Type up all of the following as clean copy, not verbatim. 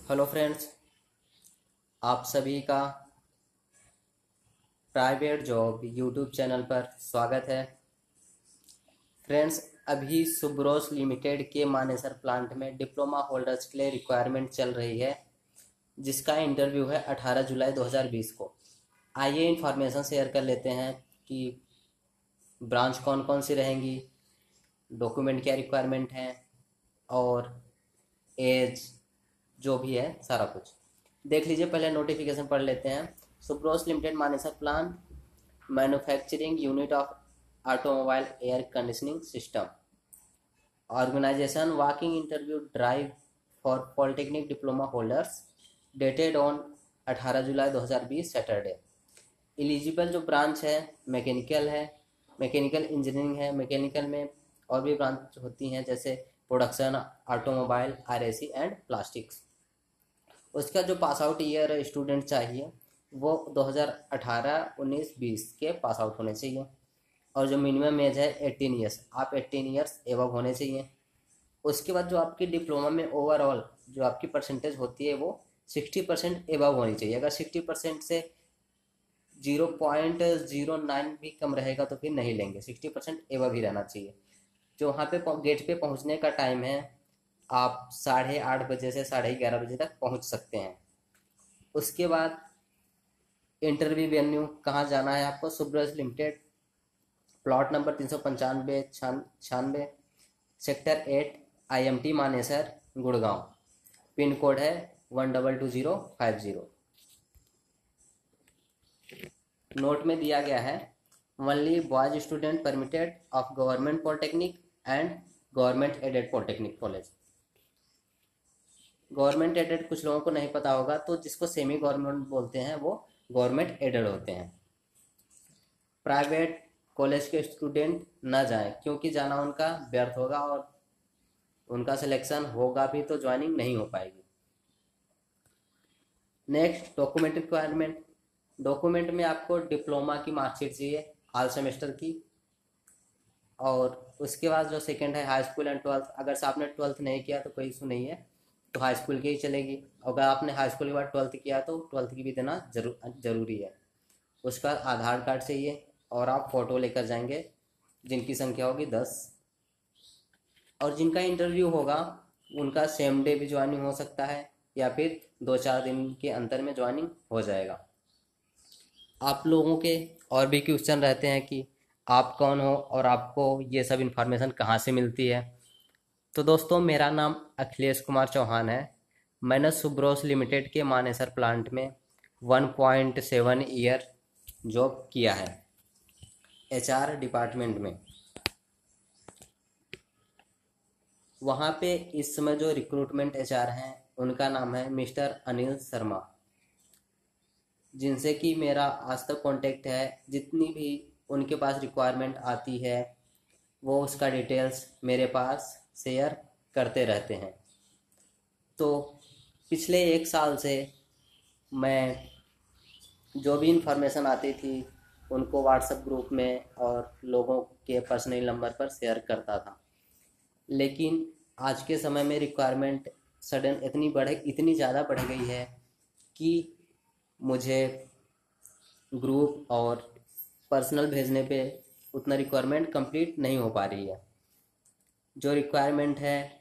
Hello friends, आप सभी का प्राइवेट जॉब यूट्यूब चैनल पर स्वागत है। फ्रेंड्स, अभी सुब्रोस लिमिटेड के मानेसर प्लांट में डिप्लोमा होल्डर्स के लिए रिक्वायरमेंट चल रही है, जिसका इंटरव्यू है 18 जुलाई 2020 को। आइए इन्फॉर्मेशन शेयर कर लेते हैं कि ब्रांच कौन कौन सी रहेंगी, डॉक्यूमेंट क्या रिक्वायरमेंट है और एज जो भी है सारा कुछ देख लीजिए। पहले नोटिफिकेशन पढ़ लेते हैं। Subros limited Manesar plant manufacturing unit of automobile air conditioning system organization walking interview drive for polytechnic diploma holders dated on 18 July 2020 Saturday. Eligible जो ब्रांच है मैकेनिकल है, मैकेनिकल इंजीनियरिंग है। मैकेनिकल में और भी ब्रांच होती हैं जैसे production, automobile, RAC and plastics. उसका जो पास आउट ईयर स्टूडेंट चाहिए वो 2018, 19, 20 के पास आउट होने चाहिए। और जो मिनिमम एज है 18 ईयर्स, आप 18 ईयर्स एबव होने चाहिए। उसके बाद जो आपकी डिप्लोमा में ओवरऑल जो आपकी परसेंटेज होती है वो 60% एबव होनी चाहिए। अगर 60% से 0.09 भी कम रहेगा तो फिर नहीं लेंगे, 60% एबव ही रहना चाहिए। जो वहाँ पे गेट पे पहुँचने का टाइम है, आप 8:30 बजे से 11:30 बजे तक पहुँच सकते हैं। उसके बाद इंटरव्यू वेन्यू कहाँ जाना है आपको, Subros limited, plot number 395 sector 8, IMT Manesar, Gurgaon. Pin code है 122050। नोट में दिया गया है only boys student permitted of government polytechnic and government aided polytechnic college. Government aided कुछ लोगों को नहीं पता होगा, तो जिसको सेमी गवर्नमेंट बोलते हैं वो गवर्नमेंट एडेड होते हैं। प्राइवेट कॉलेज के स्टूडेंट ना जाएं, क्योंकि जाना उनका व्यर्थ होगा और उनका सिलेक्शन होगा भी तो ज्वाइनिंग नहीं हो पाएगी। Next, document requirement. डॉक्यूमेंट में आपको डिप्लोमा की मार्कशीट चाहिए ऑल सेमेस्टर की। और उसके बाद जो सेकंड है हाई स्कूल एंड ट्वेल्थ। अगर से आपने ट्वेल्थ नहीं किया तो कोई इशू नहीं है, तो हाई स्कूल की ही चलेगी। अगर आपने हाई स्कूल के बाद ट्वेल्थ किया तो ट्वेल्थ की भी देना जरूरी है। उसका आधार कार्ड चाहिए और आप फ़ोटो लेकर जाएंगे, जिनकी संख्या होगी 10। और जिनका इंटरव्यू होगा उनका सेम डे भी ज्वाइनिंग हो सकता है या फिर 2-4 दिन के अंतर में ज्वाइनिंग हो जाएगा। आप लोगों के और भी क्वेश्चन रहते हैं कि आप कौन हो और आपको ये सब इन्फॉर्मेशन कहाँ से मिलती है। तो दोस्तों, मेरा नाम अखिलेश कुमार चौहान है। मैंने सुब्रोस लिमिटेड के मानेसर प्लांट में 1.7 ईयर जॉब किया है HR डिपार्टमेंट में। वहाँ पे इस समय जो रिक्रूटमेंट HR हैं उनका नाम है मिस्टर अनिल शर्मा, जिनसे कि मेरा आज तक कांटेक्ट है। जितनी भी उनके पास रिक्वायरमेंट आती है वो उसका डिटेल्स मेरे पास शेयर करते रहते हैं। तो पिछले 1 साल से मैं जो भी इंफॉर्मेशन आती थी उनको व्हाट्सएप ग्रुप में और लोगों के पर्सनल नंबर पर शेयर करता था। लेकिन आज के समय में रिक्वायरमेंट सडन इतनी ज़्यादा बढ़ गई है कि मुझे ग्रुप और पर्सनल भेजने पे उतना रिक्वायरमेंट कंप्लीट नहीं हो पा रही है। जो रिक्वायरमेंट है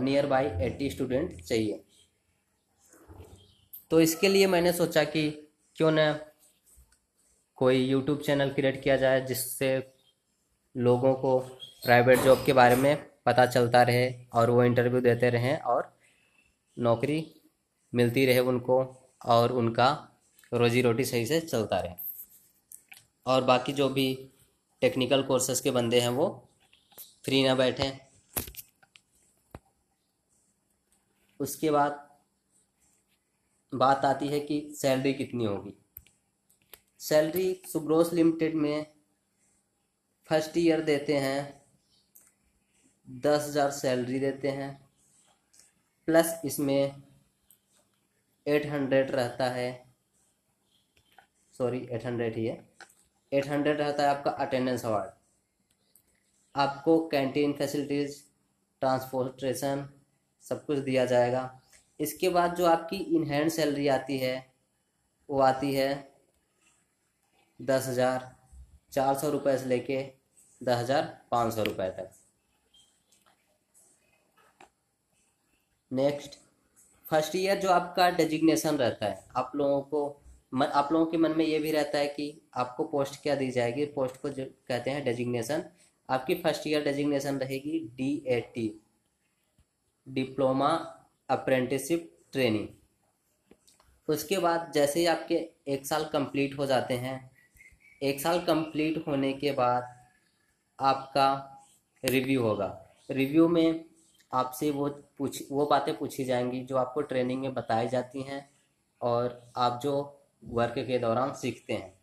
नियर बाई 80 स्टूडेंट चाहिए। तो इसके लिए मैंने सोचा कि क्यों न कोई यूट्यूब चैनल क्रिएट किया जाए, जिससे लोगों को प्राइवेट जॉब के बारे में पता चलता रहे और वो इंटरव्यू देते रहें और नौकरी मिलती रहे उनको और उनका रोजी रोटी सही से चलता रहे। और बाकी जो भी टेक्निकल कोर्सेज के बंदे हैं वो फ्री ना बैठें। उसके बाद बात आती है कि सैलरी कितनी होगी। सैलरी सुब्रोस लिमिटेड में फर्स्ट ईयर देते हैं 10,000 सैलरी देते हैं, प्लस इसमें 800 रहता है, सॉरी 800 ही है, 800 रहता है आपका अटेंडेंस अवार्ड। आपको कैंटीन फैसिलिटीज़, ट्रांसपोर्टेशन सब कुछ दिया जाएगा। इसके बाद जो आपकी इन हैंड सैलरी आती है वो आती है 10,400 रुपये से लेके 10,500 रुपये तक। नेक्स्ट, फर्स्ट ईयर जो आपका डेजिग्नेशन रहता है, आप लोगों के मन में ये भी रहता है कि आपको पोस्ट क्या दी जाएगी। पोस्ट को जो कहते हैं डेजिग्नेशन। आपकी फर्स्ट ईयर डेजिग्नेशन रहेगी DAT, डिप्लोमा अप्रेंटिसशिप ट्रेनिंग। उसके बाद जैसे ही आपके 1 साल कंप्लीट हो जाते हैं, 1 साल कंप्लीट होने के बाद आपका रिव्यू होगा। रिव्यू में आपसे वो बातें पूछी जाएंगी जो आपको ट्रेनिंग में बताई जाती हैं और आप जो वर्क के दौरान सीखते हैं।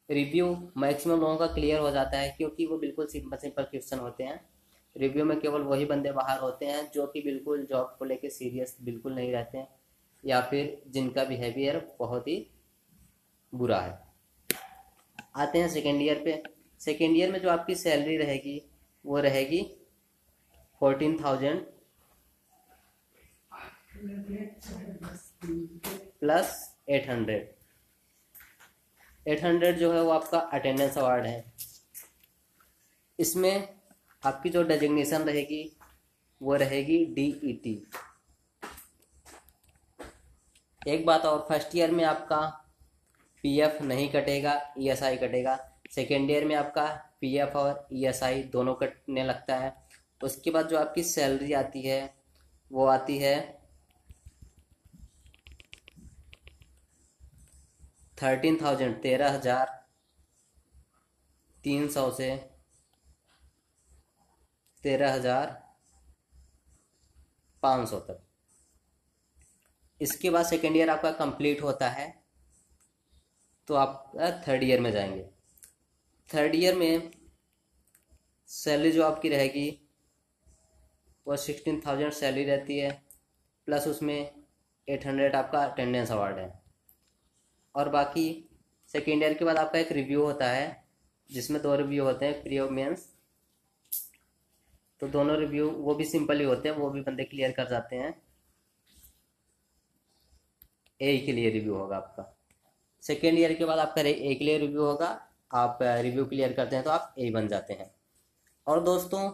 रिव्यू मैक्सिमम लोगों का क्लियर हो जाता है क्योंकि वो बिल्कुल सिंपल सिंपल क्वेश्चन होते हैं। रिव्यू में केवल वही बंदे बाहर होते हैं जो कि बिल्कुल जॉब को लेके सीरियस बिल्कुल नहीं रहते हैं या फिर जिनका बिहेवियर बहुत ही बुरा है। आते हैं सेकेंड ईयर पे। सेकेंड ईयर में जो आपकी सैलरी रहेगी वो रहेगी 14,000 प्लस 800 जो है वो आपका अटेंडेंस अवार्ड है। इसमें आपकी जो डेजिग्नेशन रहेगी वो रहेगी DET। एक बात और, फर्स्ट ईयर में आपका PF नहीं कटेगा, ESI कटेगा। सेकेंड ईयर में आपका PF और ESI दोनों कटने लगता है। उसके बाद जो आपकी सैलरी आती है वो आती है 13,300 से 13,500 तक। इसके बाद सेकेंड ईयर आपका कंप्लीट होता है तो आप थर्ड ईयर में जाएंगे। थर्ड ईयर में सैलरी जो आपकी रहेगी वो 16,000 सैलरी रहती है, प्लस उसमें 800 आपका अटेंडेंस अवार्ड है। और बाकी सेकेंड ईयर के बाद आपका एक रिव्यू होता है जिसमें 2 रिव्यू होते हैं, प्री और मेंस। तो दोनों रिव्यू वो भी सिंपल ही होते हैं, वो भी बंदे क्लियर कर जाते हैं। ए के लिए रिव्यू होगा आपका। सेकेंड ईयर के बाद आपका ए के लिए रिव्यू होगा। आप रिव्यू क्लियर करते हैं तो आप ए बन जाते हैं। और दोस्तों,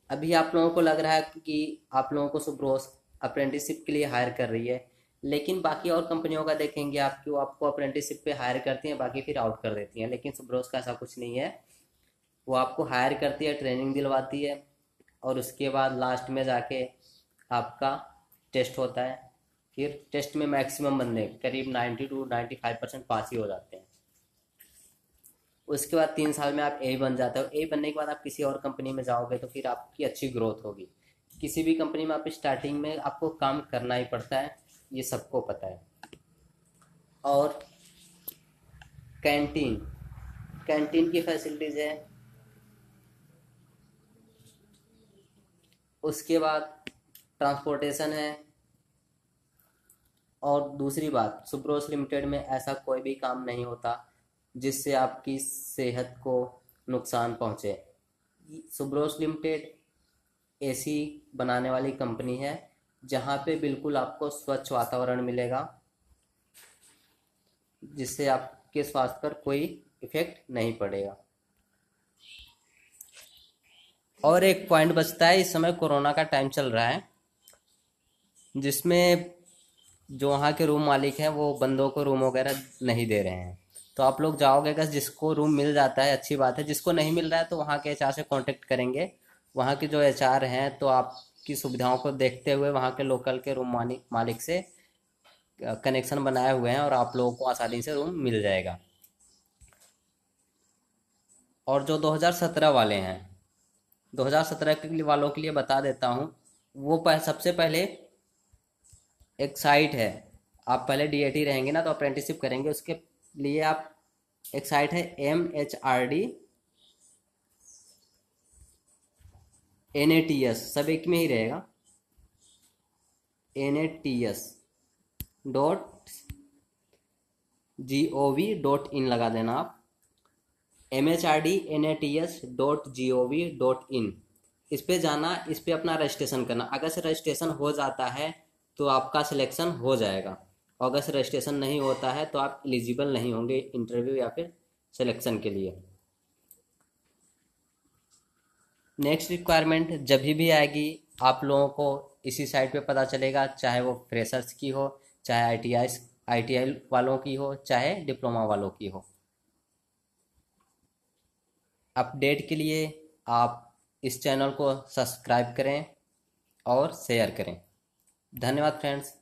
अभी आप लोगों को लग रहा है कि आप लोगों को सुब्रोस अप्रेंटिसशिप के लिए हायर कर रही है, लेकिन बाकी और कंपनियों का देखेंगे आप कि वो आपको अप्रेंटिसशिप पे हायर करती हैं, बाकी फिर आउट कर देती हैं। लेकिन सुब्रोस का ऐसा कुछ नहीं है। वो आपको हायर करती है, ट्रेनिंग दिलवाती है और उसके बाद लास्ट में जाके आपका टेस्ट होता है। फिर टेस्ट में मैक्सिमम बंदे करीब 90 to 95% पास ही हो जाते हैं। उसके बाद 3 साल में आप ए बन जाते हो। ए बनने के बाद आप किसी और कंपनी में जाओगे तो फिर आपकी अच्छी ग्रोथ होगी। किसी भी कंपनी में आप स्टार्टिंग में आपको काम करना ही पड़ता है, ये सबको पता है। और कैंटीन की फैसिलिटीज़ है। उसके बाद ट्रांसपोर्टेशन है। और दूसरी बात, सुब्रोस लिमिटेड में ऐसा कोई भी काम नहीं होता जिससे आपकी सेहत को नुकसान पहुंचे। सुब्रोस लिमिटेड ऐसी बनाने वाली कंपनी है जहां पे बिल्कुल आपको स्वच्छ वातावरण मिलेगा जिससे आपके स्वास्थ्य पर कोई इफेक्ट नहीं पड़ेगा। और एक पॉइंट बचता है, इस समय कोरोना का टाइम चल रहा है जिसमें जो वहाँ के रूम मालिक हैं वो बंदों को रूम वगैरह नहीं दे रहे हैं। तो आप लोग जाओगे, अगर जिसको रूम मिल जाता है अच्छी बात है, जिसको नहीं मिल रहा है तो वहाँ के HR से कांटेक्ट करेंगे। वहाँ के जो HR हैं तो आपकी सुविधाओं को देखते हुए वहाँ के लोकल के रूम मालिक से कनेक्शन बनाए हुए हैं और आप लोगों को आसानी से रूम मिल जाएगा। और जो 2017 वाले हैं, 2017 वालों के लिए बता देता हूँ। वो सबसे पहले एक साइट है, आप पहले DAT रहेंगे ना तो अप्रेंटिसशिप करेंगे, उसके लिए आप एक साइट है MHRD NATS, सब एक में ही रहेगा, NATS.gov.in लगा देना आप, MHRD.NATS.gov.in। इस पे जाना, इस पे अपना रजिस्ट्रेशन करना। अगर से रजिस्ट्रेशन हो जाता है तो आपका सिलेक्शन हो जाएगा। अगर से रजिस्ट्रेशन नहीं होता है तो आप एलिजिबल नहीं होंगे इंटरव्यू या फिर सिलेक्शन के लिए। नेक्स्ट रिक्वायरमेंट जब भी आएगी आप लोगों को इसी साइट पे पता चलेगा, चाहे वो फ्रेशर्स की हो, चाहे आईटीआई वालों की हो, चाहे डिप्लोमा वालों की हो। अपडेट के लिए आप इस चैनल को सब्सक्राइब करें और शेयर करें। धन्यवाद फ्रेंड्स।